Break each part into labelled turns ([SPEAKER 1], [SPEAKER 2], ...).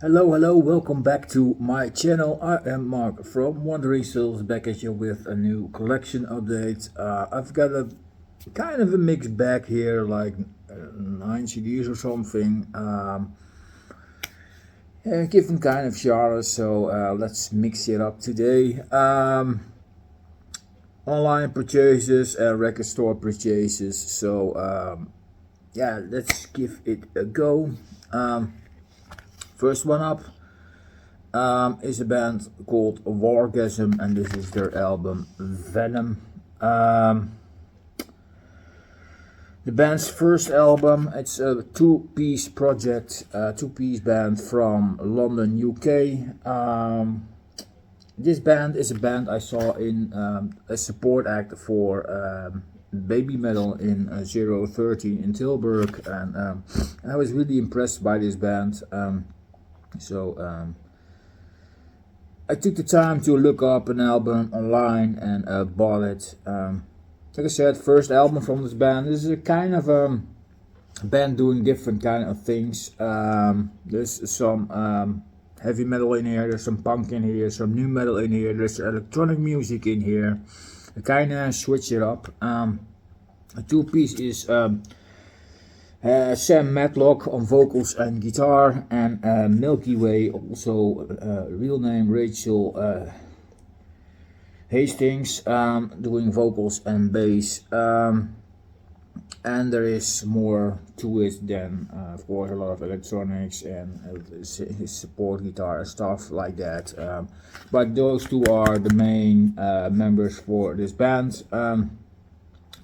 [SPEAKER 1] Hello, welcome back to my channel. I am Mark from Wandering Souls, back at you with a new collection update. I've got a kind of a mixed bag here, like 9 CDs or something, different kind of genres, so let's mix it up today. Online purchases, record store purchases, so yeah, let's give it a go. First one up is a band called Wargasm, and this is their album Venom. The band's first album, it's a two-piece project, two-piece band from London, UK. This band is a band I saw in a support act for baby metal in 013 in Tilburg, and I was really impressed by this band. So I took the time to look up an album online and bought it. Like I said, first album from this band. This is a kind of band doing different kind of things. There's some heavy metal in here, there's some punk in here, some new metal in here, there's electronic music in here. I kind of switch it up. A two-piece is Sam Matlock on vocals and guitar, and Milky Way, also real name Rachel Hastings, doing vocals and bass. And there is more to it than, of course, a lot of electronics and his support guitar and stuff like that. But those two are the main members for this band.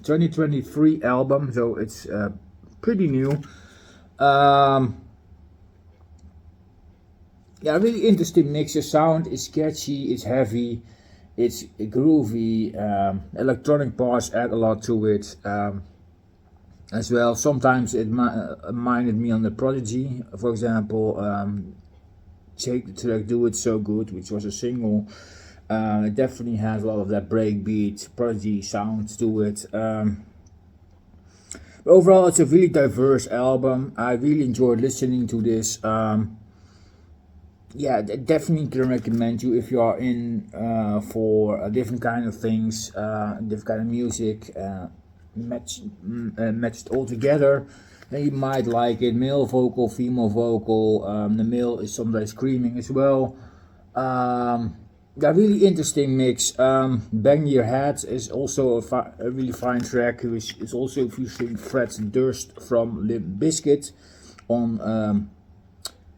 [SPEAKER 1] 2023 album, so it's pretty new. Yeah, really interesting mix. The sound is catchy, it's heavy, it's groovy. Electronic parts add a lot to it as well. Sometimes it reminded me on the Prodigy, for example. Take the track "Do It So Good," which was a single. It definitely has a lot of that breakbeat Prodigy sound to it. But overall, it's a really diverse album. I really enjoyed listening to this. Yeah, definitely can recommend you if you are in for different kind of things, different kind of music, matched all together. Then you might like it. Male vocal, female vocal. The male is sometimes screaming as well. Yeah, really interesting mix. Bang Your Head is also a really fine track, which is also featuring Fred Durst from Limp Bizkit on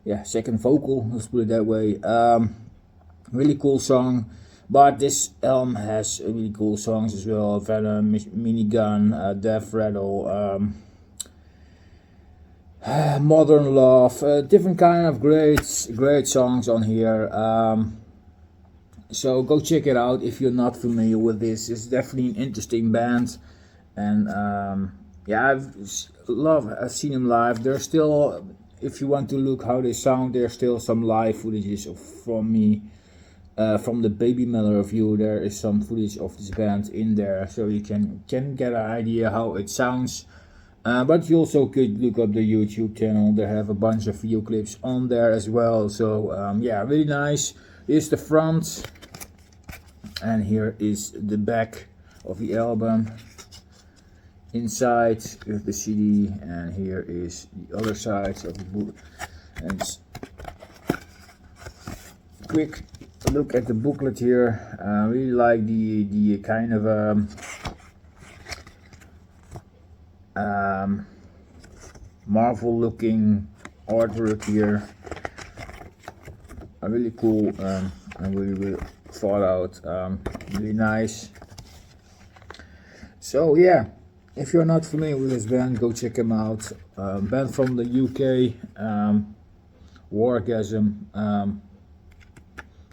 [SPEAKER 1] yeah, second vocal, let's put it that way. Really cool song. But this album has really cool songs as well. Venom, Minigun, Death Rattle, Modern Love, different kind of great songs on here. So go check it out if you're not familiar with this. It's definitely an interesting band, and yeah, I've seen them live. They're still, if you want to look how they sound, there's still some live footages from me. From the Baby Metal review, there is some footage of this band in there, so you can get an idea how it sounds. But you also could look up the YouTube channel. They have a bunch of video clips on there as well. So yeah, really nice. Here's the front, and here is the back of the album. Inside with the CD, and here is the other side of the book. And quick look at the booklet here. I really like the kind of Marvel looking artwork here. Really cool and really thought out. Really nice. So yeah, if you're not familiar with this band, go check them out. Band from the UK, Wargasm.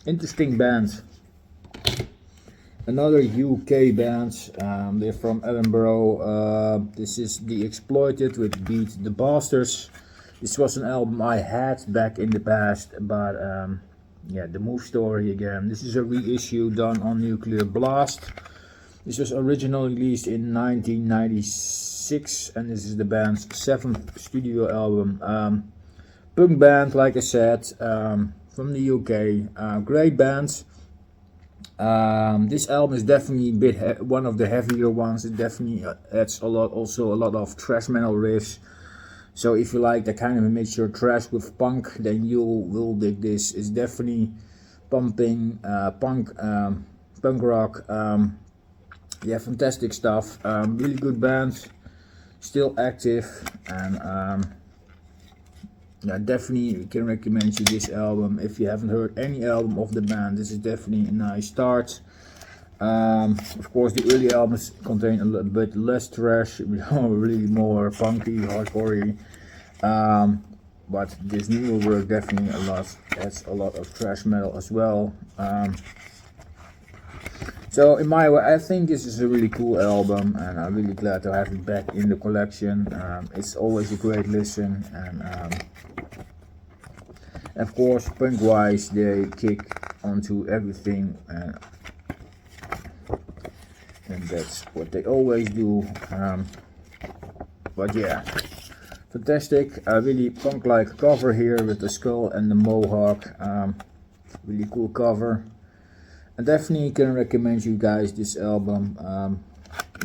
[SPEAKER 1] Interesting band. Another UK band, they're from Edinburgh. This is The Exploited with Beat the Bastards. This was an album I had back in the past, but yeah, the Move Story again. This is a reissue done on Nuclear Blast. This was originally released in 1996, and this is the band's 7th studio album. punk band, like I said, from the UK. Great bands. This album is definitely a bit one of the heavier ones. It definitely adds also a lot of thrash metal riffs. So if you like that kind of a mixture thrash with punk, then you will dig this. It's definitely pumping punk rock. Yeah, fantastic stuff. Really good band, still active, and yeah, definitely can recommend you this album. If you haven't heard any album of the band, this is definitely a nice start. Of course, the early albums contain a little bit less thrash, really more punky, hardcore. But this newer work definitely adds a lot of thrash metal as well. So in my way, I think this is a really cool album, and I'm really glad to have it back in the collection. It's always a great listen, and of course, punk wise, they kick onto everything, and that's what they always do. But yeah, fantastic, really punk like cover here with the skull and the mohawk. Really cool cover. I definitely can recommend you guys this album.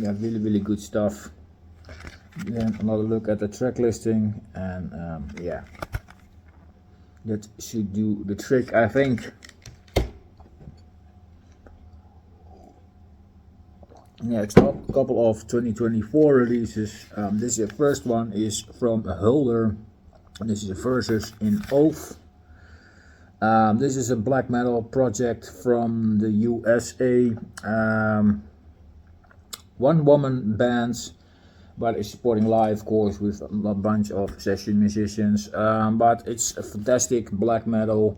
[SPEAKER 1] Yeah, really good stuff. Then another look at the track listing, and yeah, that should do the trick, I think. Next up, a couple of 2024 releases. This is the first one is from Hulder. This is a Versus in Oath. This is a black metal project from the USA. One woman band, but it's supporting live, of course, with a bunch of session musicians. But it's a fantastic black metal.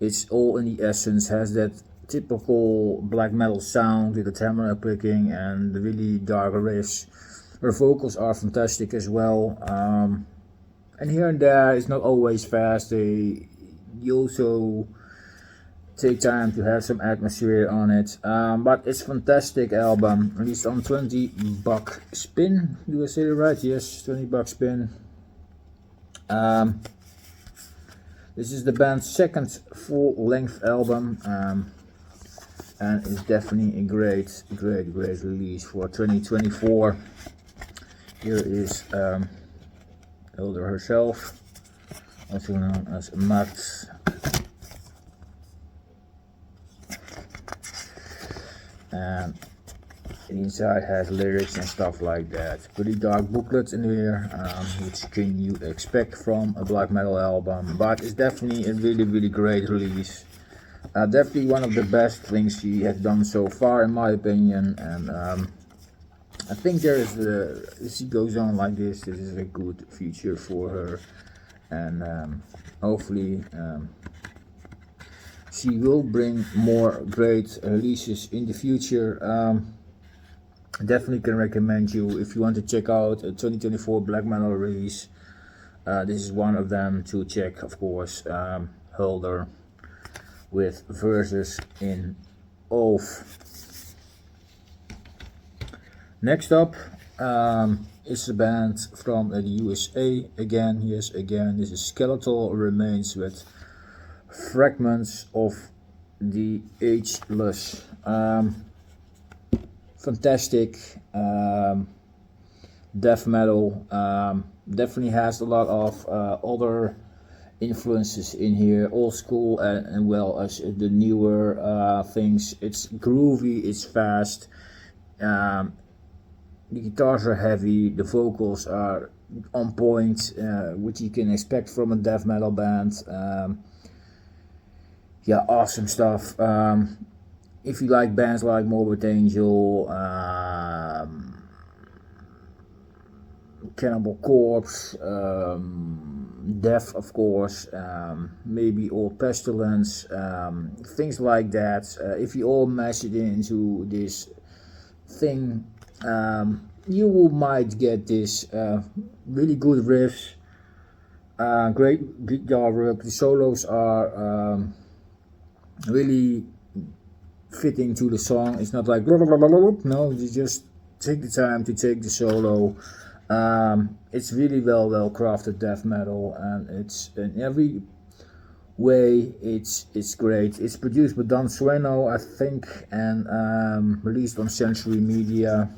[SPEAKER 1] It's all in the essence, has that typical black metal sound with the camera picking and the really dark riffs. Her vocals are fantastic as well. And here and there, it's not always fast. You also take time to have some atmosphere on it, but it's a fantastic album, released on 20 buck spin. Do I say it right? Yes, 20 buck spin. This is the band's second full-length album, and it's definitely a great release for 2024. Here is Hulder herself, also known as Max. And inside has lyrics and stuff like that. Pretty dark booklets in here, which can you expect from a black metal album, but it's definitely a really great release. Definitely one of the best things she has done so far, in my opinion. And I think if she goes on like this is a good future for her, and hopefully she will bring more great releases in the future. Definitely can recommend you, if you want to check out a 2024 black metal release, this is one of them to check, of course. Hulder with Versus in Oath. Next up is a band from the USA again. Yes, again, this is Skeletal Remains with Fragments of the Ageless. Fantastic death metal. Definitely has a lot of other influences in here, old school and well as the newer things. It's groovy, it's fast. The guitars are heavy, the vocals are on point, which you can expect from a death metal band. Yeah, awesome stuff. If you like bands like Morbid Angel, Cannibal Corpse, Death, of course, maybe Old Pestilence, things like that. If you all mash it into this thing, you might get this really good riffs, great guitar work. The solos are really fitting to the song. It's not like blah, blah, blah, blah, blah. No, you just take the time to take the solo. It's really well crafted death metal, and it's in every way it's great. It's produced by Don Sueno, I think, and released on Century Media.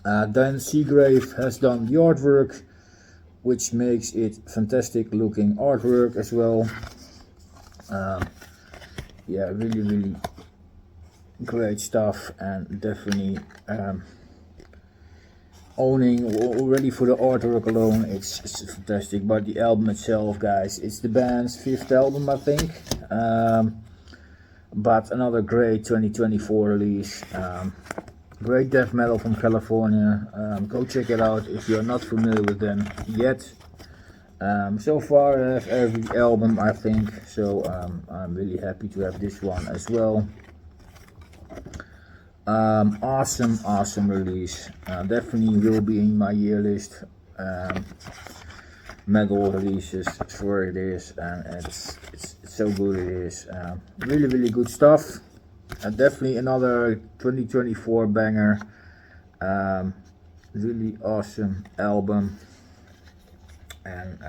[SPEAKER 1] Dan Seagrave has done the artwork, which makes it fantastic looking artwork as well. Yeah, really great stuff, and definitely owning already for the artwork alone, it's fantastic. But the album itself, guys, it's the band's 5th album, I think. But another great 2024 release. Great death metal from California. Go check it out if you're not familiar with them yet. So far I have every album, I think, so I'm really happy to have this one as well. Awesome release. Definitely will be in my year list. Metal releases, sure it is, and it's so good it is. Really good stuff. Definitely another 2024 banger. Really awesome album, and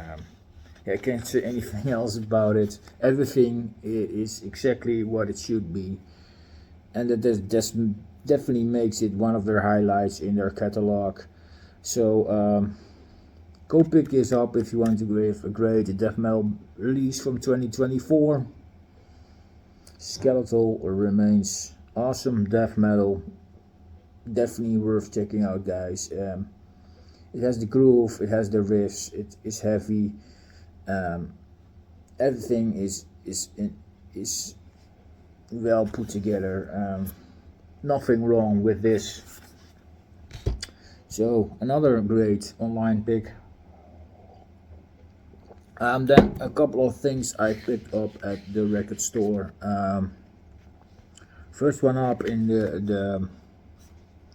[SPEAKER 1] I can't say anything else about it. Everything is exactly what it should be, and that definitely makes it one of their highlights in their catalog. So go pick this up if you want to give a great death metal release from 2024. Skeletal remains awesome death metal. Definitely worth checking out, guys. It has the groove, it has the riffs, it is heavy. Everything is well put together. Nothing wrong with this. So another great online pick. Then a couple of things I picked up at the record store. First one up in the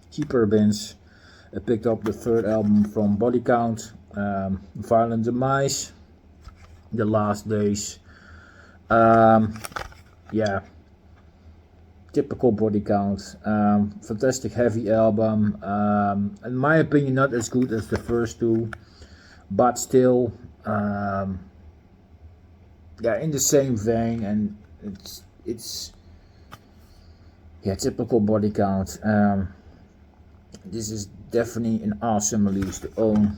[SPEAKER 1] cheaper bins, I picked up the 3rd album from Body Count, Violent Demise, The Last Days. Yeah, typical Body Count. Fantastic heavy album. In my opinion, not as good as the first two, but still, yeah, in the same vein, and it's yeah, typical Body Count. This is definitely an awesome release to own.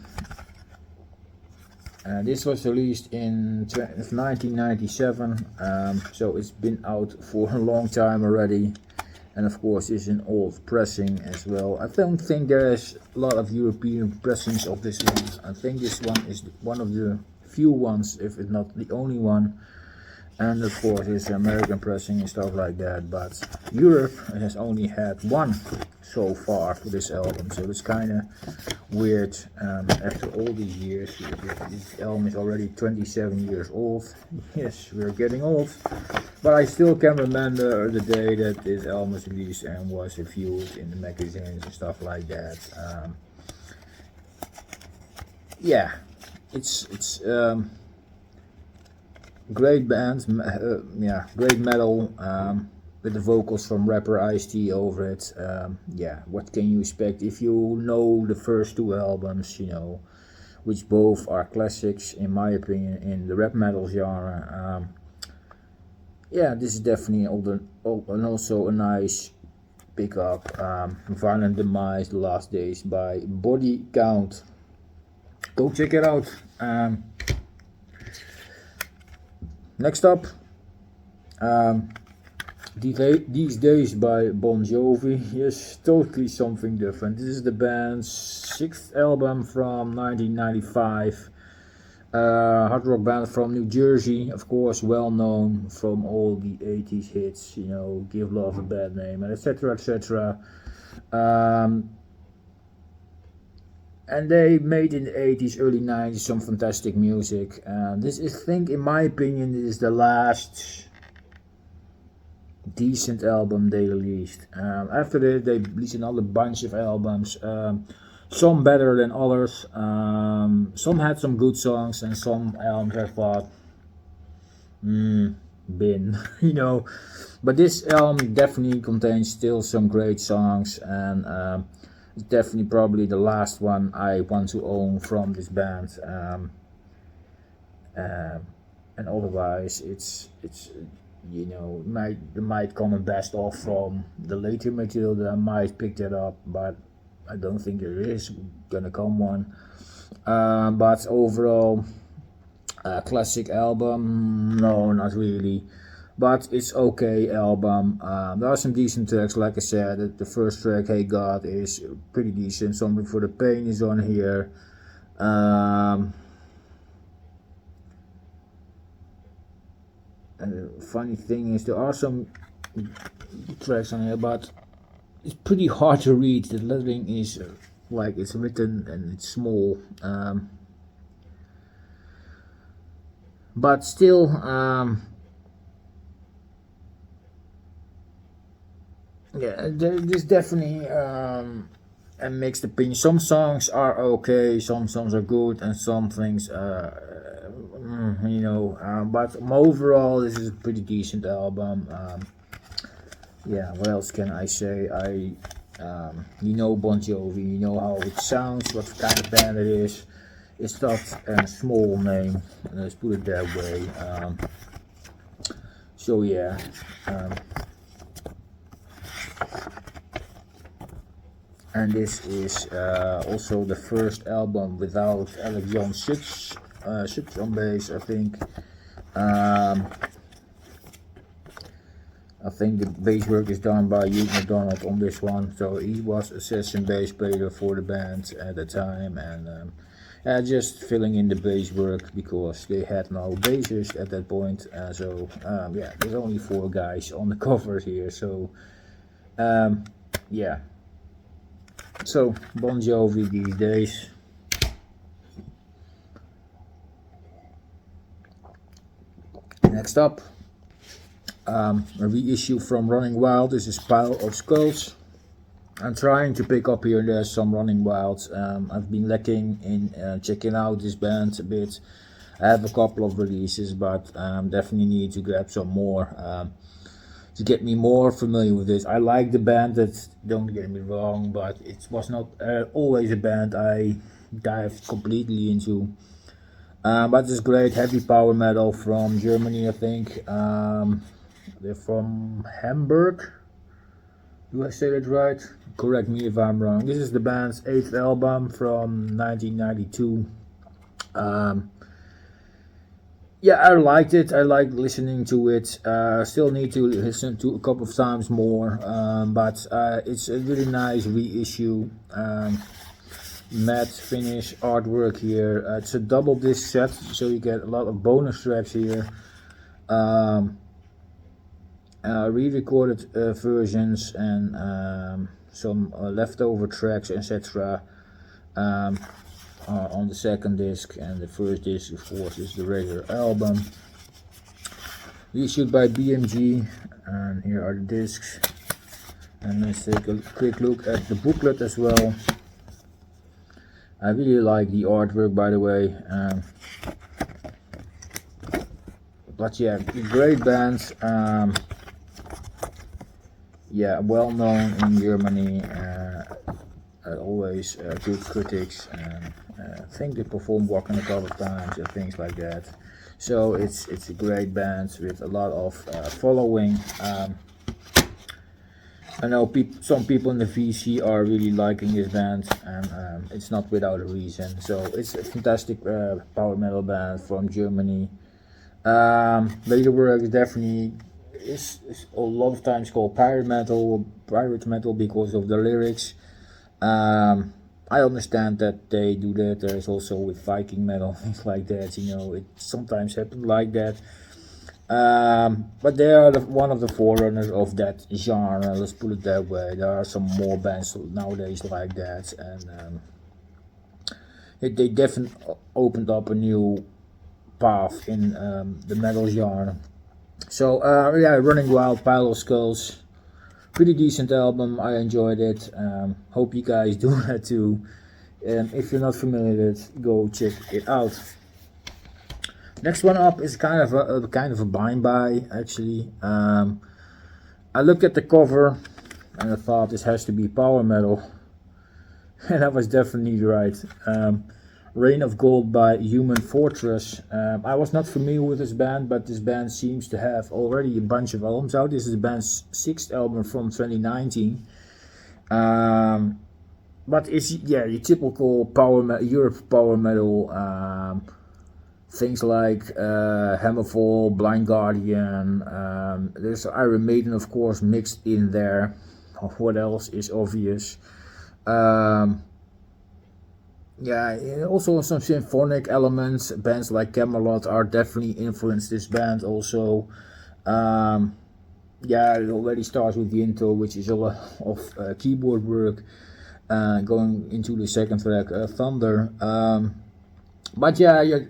[SPEAKER 1] This was released in 1997, so it's been out for a long time already, and of course it's an old pressing as well. I don't think there's a lot of European pressings of this one. I think this one is one of the few ones, if it's not the only one, and of course it's American pressing and stuff like that, but Europe has only had one so far for this album, so it's kind of weird. After all these years, this album is already 27 years old. Yes, we're getting old, but I still can remember the day that this album was released and was reviewed in the magazines and stuff like that. Yeah, it's great band, yeah, great metal, with the vocals from rapper Ice-T over it. Yeah, what can you expect if you know the first two albums, you know, which both are classics in my opinion in the rap metal genre. Yeah, this is definitely and also a nice pickup. Violent Demise, The Last Days by Body Count. Go check it out. Next up, These Days by Bon Jovi. Yes, totally something different. This is the band's 6th album from 1995. Hard rock band from New Jersey, of course, well known from all the 80s hits, you know, Give Love a Bad Name, and etc. And they made in the 80s, early 90s some fantastic music. This is, I think, in my opinion, this is the last decent album they released. After that, they released another bunch of albums. Some better than others. Some had some good songs, and some albums I thought, bin, you know. But this album definitely contains still some great songs, and It's definitely probably the last one I want to own from this band. And otherwise, it's you know, might come a best off from the later material that I might pick that up, but I don't think there is gonna come one. But overall, classic album, no, not really, but it's okay album. There are some decent tracks, like I said. The first track, Hey God, is pretty decent. Something for the Pain is on here. And the funny thing is, there are some tracks on here, but it's pretty hard to read. The lettering is like it's written and it's small, but still, yeah, there's definitely a mixed opinion. Some songs are okay, some songs are good, and some things you know, but overall this is a pretty decent album. Yeah, what else can I say? You know, Bon Jovi, you know how it sounds, what kind of band it is. It's not a small name, let's put it that way. So yeah, and this is also the first album without Alex John Six on bass, I think. I think the bass work is done by Hugh McDonald on this one, so he was a session bass player for the band at the time, and just filling in the bass work because they had no bassist at that point. So yeah, there's only 4 guys on the cover here, so yeah. So Bon Jovi these days. Next up, a reissue from Running Wild. This is Pile of Skulls. I'm trying to pick up here and there some Running Wilds. I've been lacking in checking out this band a bit. I have a couple of releases, but definitely need to grab some more to get me more familiar with this. I like the band, don't get me wrong, but it was not always a band I dived completely into. But it's great heavy power metal from Germany, I think. They're from Hamburg. Do I say that right? Correct me if I'm wrong. This is the band's 8th album from 1992. Yeah, I liked it. I liked listening to it. Still need to listen to a couple of times more. But it's a really nice reissue. Matte finish artwork here. It's a double disc set, so you get a lot of bonus tracks here. Re-recorded versions and some leftover tracks, etc. On the second disc, and the first disc, of course, is the regular album. Reissued by BMG, and here are the discs. And let's take a quick look at the booklet as well. I really like the artwork, by the way. But yeah, great bands. Yeah, well known in Germany. Always good critics, and I think they performed Walking a couple of times and things like that. So it's a great band with a lot of following. I know some people in the VC are really liking this band, and it's not without a reason. So it's a fantastic power metal band from Germany. Later work is definitely is a lot of times called pirate metal because of the lyrics. I understand that they do that. There's also with Viking metal, things like that. You know, it sometimes happens like that. But they are one of the forerunners of that genre, let's put it that way. There are some more bands nowadays like that, and they definitely opened up a new path in the metal genre. So yeah, Running Wild, Pile of Skulls, pretty decent album. I enjoyed it. Hope you guys do that too. And if you're not familiar with it, go check it out. Next one up is kind of a blind buy, actually. I looked at the cover and I thought this has to be power metal. And I was definitely right. Reign of Gold by Human Fortress. I was not familiar with this band, but this band seems to have already a bunch of albums out. This is the band's 6th album from 2019. But it's, yeah, your typical Europe power metal. Things like Hammerfall, Blind Guardian. There's Iron Maiden, of course, mixed in there. What else is obvious? Yeah, also some symphonic elements. Bands like Camelot are definitely influenced this band also. Yeah, it already starts with the intro, which is a lot of keyboard work. Going into the second track, Thunder. But yeah, your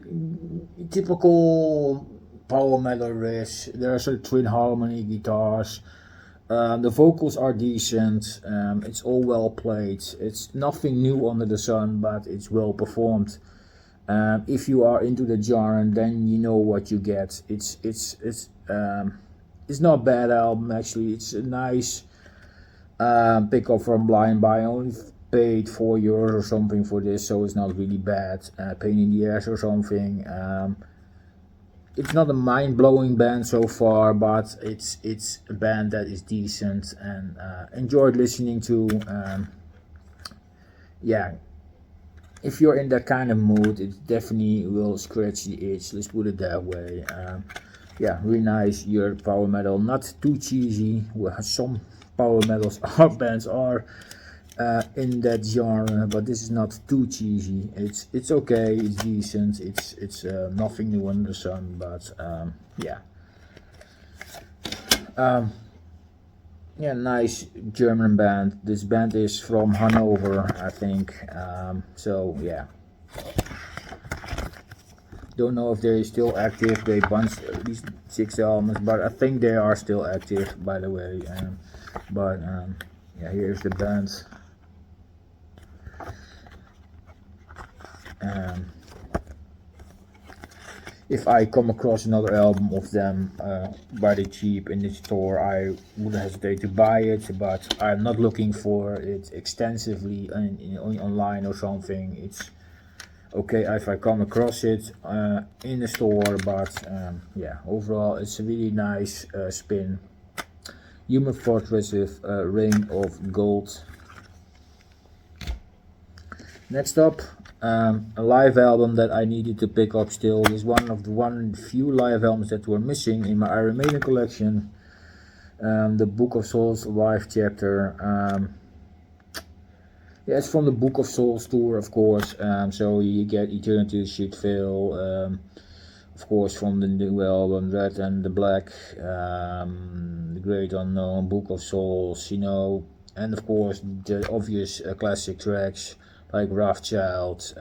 [SPEAKER 1] typical power metal riffs. There are some twin harmony guitars. The vocals are decent. It's all well played. It's nothing new under the sun, but it's well performed. If you are into the genre, then you know what you get. It's not a bad album actually. It's a nice pick up from Blind Buy. I only paid €4 or something for this, so it's not really bad. Pain in the ass or something. It's not a mind-blowing band so far, but it's a band that is decent and enjoyed listening to. Yeah, if you're in that kind of mood, it definitely will scratch the itch. Let's put it that way. Yeah, really nice Europe power metal, not too cheesy. Well, some power metals bands are in that genre, but this is not too cheesy. It's okay, it's decent, it's nothing new under the sun, but yeah. Yeah, nice German band. This band is from Hanover, I think. So yeah. Don't know if they're still active. They bunched at least 6 albums, but I think they are still active, by the way. But yeah, here's the band. If I come across another album of them by the cheap in the store, I wouldn't hesitate to buy it, but I'm not looking for it extensively online or something. It's okay if I come across it in the store, but yeah, overall it's a really nice spin. Human Fortress with Reign of Gold. Next up, a live album that I needed to pick up still. Is one of the few live albums that were missing in my Iron Maiden collection. The Book of Souls live chapter. Yeah, it's from the Book of Souls tour, of course. So you get Eternity Should Fail. Of course, from the new album, Red and the Black, The Great Unknown, Book of Souls, you know, and of course the obvious classic tracks like Rothschild,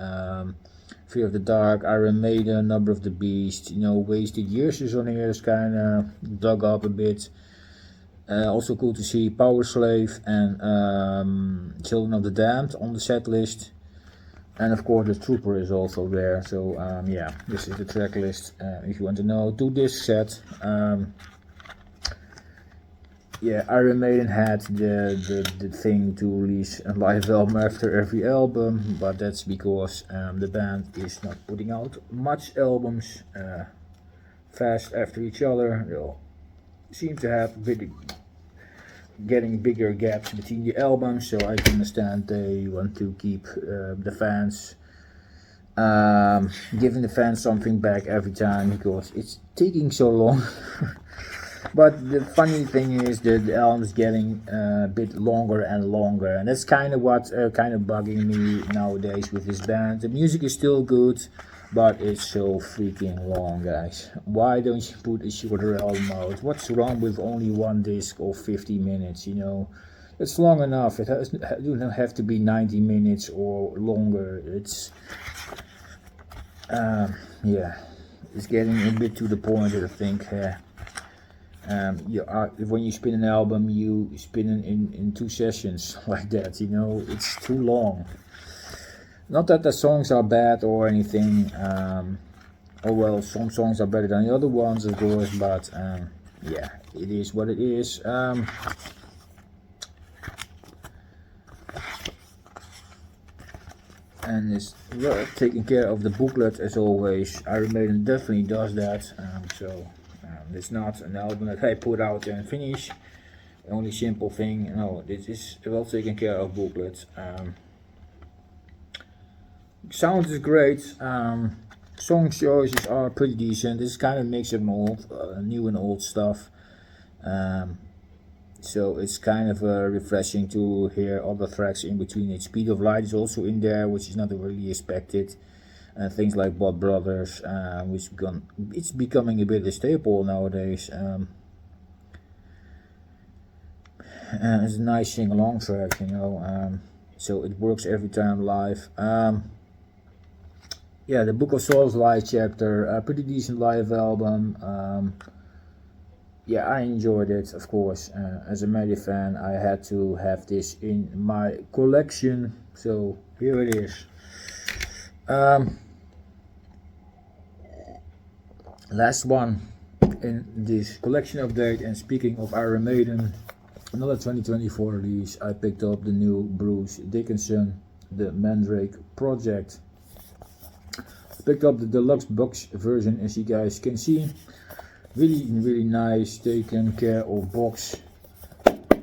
[SPEAKER 1] Fear of the Dark, Iron Maiden, Number of the Beast, you know, Wasted Years is on here, it's kind of dug up a bit. Also cool to see Power Slave and Children of the Damned on the set list. And of course the Trooper is also there, so yeah, this is the track list if you want to know. 2-disc set. Yeah, Iron Maiden had the thing to release a live album after every album, but that's because the band is not putting out much albums fast after each other. They seem to have getting bigger gaps between the albums, so I can understand they want to keep the fans, giving the fans something back every time because it's taking so long. But the funny thing is that the album is getting a bit longer and longer, and that's kind of what kind of bugging me nowadays with this band. The music is still good, but it's so freaking long, guys. Why don't you put a shorter album out? What's wrong with only one disc of 50 minutes, you know? It's long enough. It doesn't have to be 90 minutes or longer. It's yeah, it's getting a bit to the point that I think when you spin an album, you spin it in 2 sessions like that, you know. It's too long. Not that the songs are bad or anything. Oh well, some songs are better than the other ones, of course, but yeah, it is what it is. and is well taking care of the booklet as always. Iron Maiden definitely does that. It's not an album that I put out and finish. Only simple thing. No, this is well taken care of booklet. Sound is great. Song choices are pretty decent. This kind of mix of old, new and old stuff. So it's kind of refreshing to hear other tracks in between it. Speed of Light is also in there, which is not really expected. Things like Blood Brothers, which it's becoming a bit a staple nowadays. It's a nice sing-along track, you know. So it works every time live. Yeah, the Book of Souls live chapter, a pretty decent live album. Yeah, I enjoyed it, of course. As a Maiden fan, I had to have this in my collection, so here it is. Last one in this collection update, and speaking of Iron Maiden, another 2024 release. I picked up the new Bruce Dickinson, the Mandrake project. I picked up the deluxe box version, as you guys can see. Really nice, taken care of box,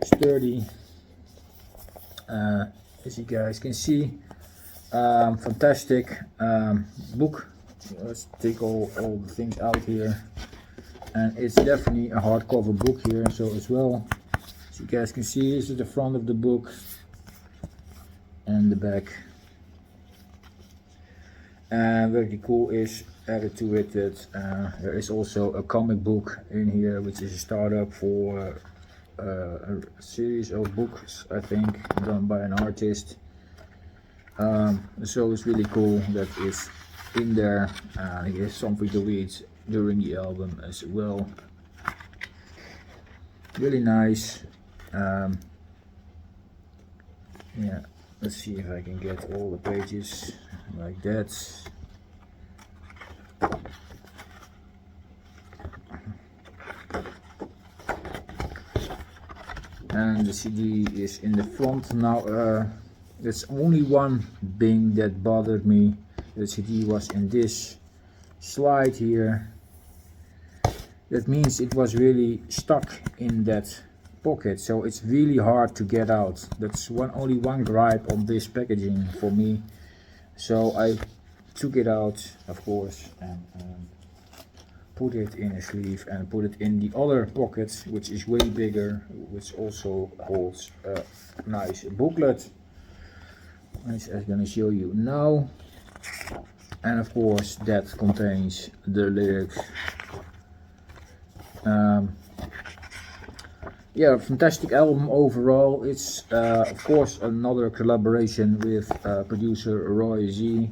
[SPEAKER 1] sturdy, as you guys can see. Fantastic book. Let's take all the things out here, and it's definitely a hardcover book here, so as well, as you guys can see, this is the front of the book and the back. And very cool is added to it that there is also a comic book in here, which is a startup for a series of books, I think, done by an artist. So it's really cool that it's in there. It is something to read during the album as well. Really nice. Yeah, let's see if I can get all the pages like that. And the CD is in the front now. There's only one thing that bothered me. The CD was in this slide here. That means it was really stuck in that pocket, so it's really hard to get out. That's only one gripe on this packaging for me. So I took it out, of course, and put it in a sleeve and put it in the other pocket, which is way bigger, which also holds a nice booklet, which I'm going to show you now. And of course that contains the lyrics. Yeah, fantastic album overall. It's of course another collaboration with producer Roy Z.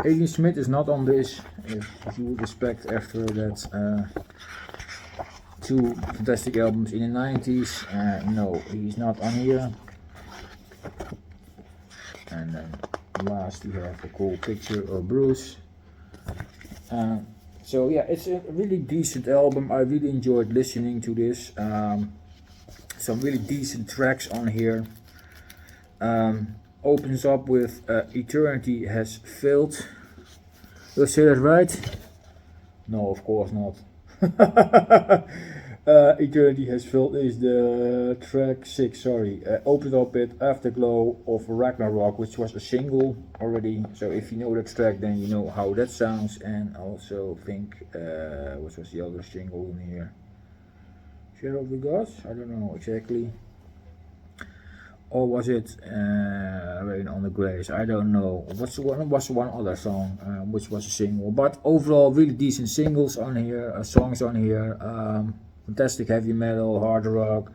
[SPEAKER 1] Adrian Smith is not on this, if you would expect after that two fantastic albums in the 90s. No, he's not on here. And then last we have a cool picture of Bruce. So yeah, it's a really decent album. I really enjoyed listening to this. Some really decent tracks on here. Opens up with Eternity Has Failed. Did I say that right? No, of course not. Eternity Has Failed is the track 6, sorry. Opened up with Afterglow of Ragnarok, which was a single already. So if you know that track, then you know how that sounds. And also think, what was the other single in here? Shadow of the Gods? I don't know exactly. Or was it Rain on the Graves? I don't know. Was one other song which was a single. But overall, really decent singles on here, songs on here. Fantastic heavy metal, hard rock.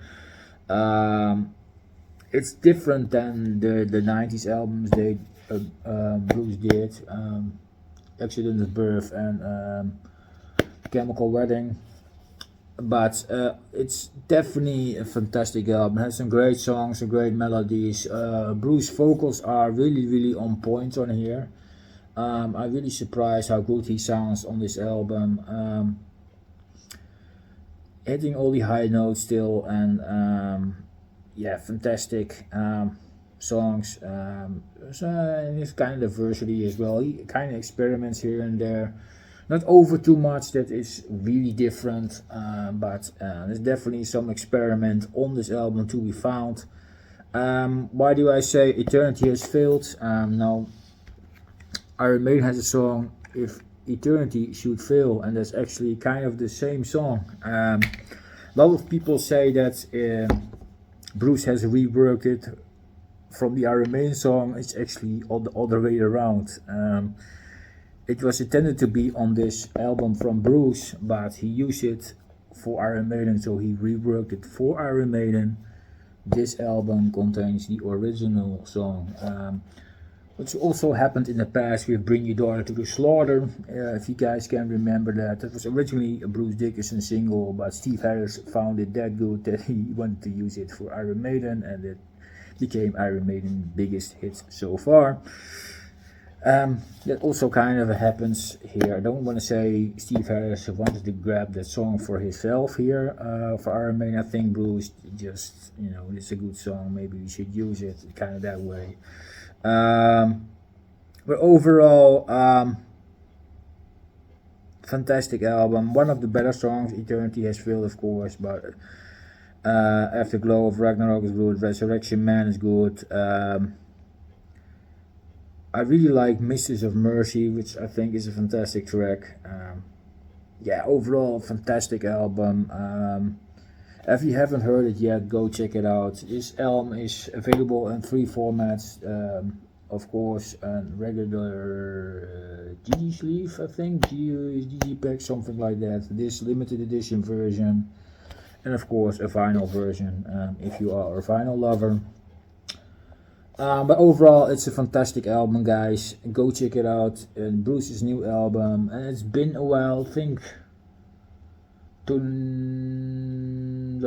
[SPEAKER 1] It's different than the 90s albums they Bruce did. Accident of Birth and Chemical Wedding. But it's definitely a fantastic album. It has some great songs, some great melodies. Bruce's vocals are really on point on here. I'm really surprised how good he sounds on this album. Hitting all the high notes still, and yeah, fantastic. songs. It's kind of diversity as well. He kind of experiments here and there, not over too much that is really different, but there's definitely some experiment on this album to be found. Why do I say Eternity Has Failed? Now, Iron Maiden has a song, If Eternity Should Fail, and that's actually kind of the same song. A lot of people say that Bruce has reworked it from the Iron Maiden song. It's actually all the other way around. It was intended to be on this album from Bruce, but he used it for Iron Maiden, so he reworked it for Iron Maiden. This album contains the original song, which also happened in the past with Bring Your Daughter to the Slaughter. If you guys can remember that, that was originally a Bruce Dickinson single, but Steve Harris found it that good that he wanted to use it for Iron Maiden, and it became Iron Maiden's biggest hit so far. That also kind of happens here. I don't want to say Steve Harris wanted to grab that song for himself here for Iron Maiden. I think Bruce just, it's a good song, maybe we should use it, kind of that way. But overall, fantastic album. One of the better songs. Eternity Has Failed, of course, but Afterglow of Ragnarok is good. Resurrection Man is good. I really like Mistress of Mercy, which I think is a fantastic track. Yeah, overall, fantastic album. If you haven't heard it yet, go check it out. This album is available in 3 formats. Of course, a regular GD sleeve, I think, GD pack, something like that. This limited edition version, and of course a vinyl version, if you are a vinyl lover. But overall, it's a fantastic album, guys. Go check it out. Bruce's new album, and it's been a while. I think the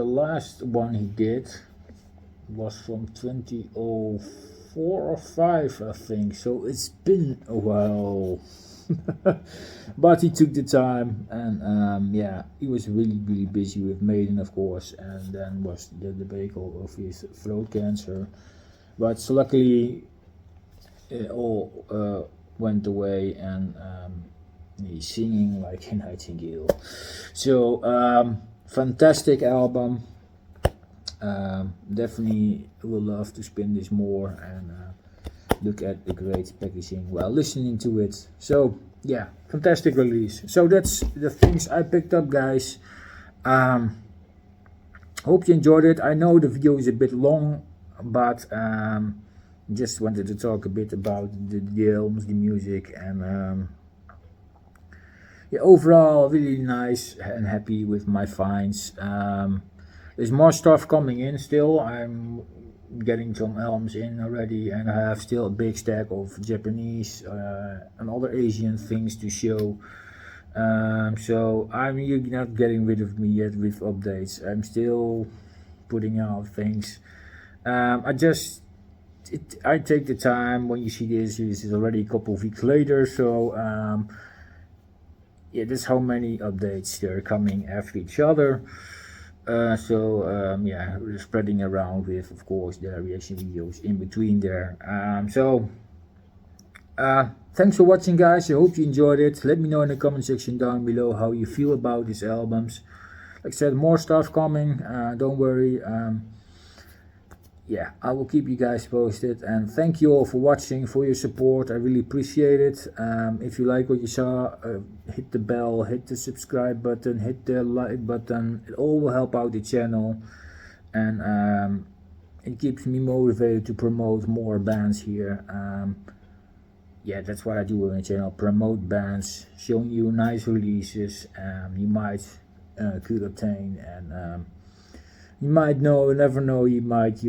[SPEAKER 1] last one he did was from 2004 or 5, I think. So it's been a while. But he took the time, and yeah, he was really busy with Maiden, of course, and then was the debacle of his throat cancer. But so luckily it all went away, and he's singing like a nightingale. So fantastic album. Definitely will love to spin this more and look at the great packaging while listening to it. So yeah, fantastic release. So that's the things I picked up, guys. Hope you enjoyed it. I know the video is a bit long, but just wanted to talk a bit about the albums, the music, and yeah, overall really nice and happy with my finds. There's more stuff coming in still. I'm getting some albums in already, and I have still a big stack of Japanese and other Asian things to show. So you're not getting rid of me yet with updates. I'm still putting out things. I take the time. When you see this is already a couple of weeks later, so yeah, that's how many updates they're coming after each other. Yeah, we're spreading around with, of course, the reaction videos in between there. Thanks for watching, guys. I hope you enjoyed it. Let me know in the comment section down below how you feel about these albums. Like I said, more stuff coming. Don't worry. Yeah, I will keep you guys posted, and thank you all for watching, for your support. I really appreciate it. If you like what you saw, hit the bell, hit the subscribe button, hit the like button. It all will help out the channel, and it keeps me motivated to promote more bands here. Yeah, that's what I do on the channel, promote bands, showing you nice releases you might could obtain, and you might never know, you might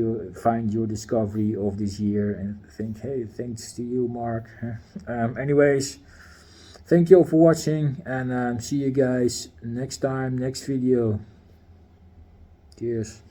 [SPEAKER 1] find your discovery of this year and think, hey, thanks to you, Mark. Anyways, thank you all for watching, and see you guys next time, next video. Cheers.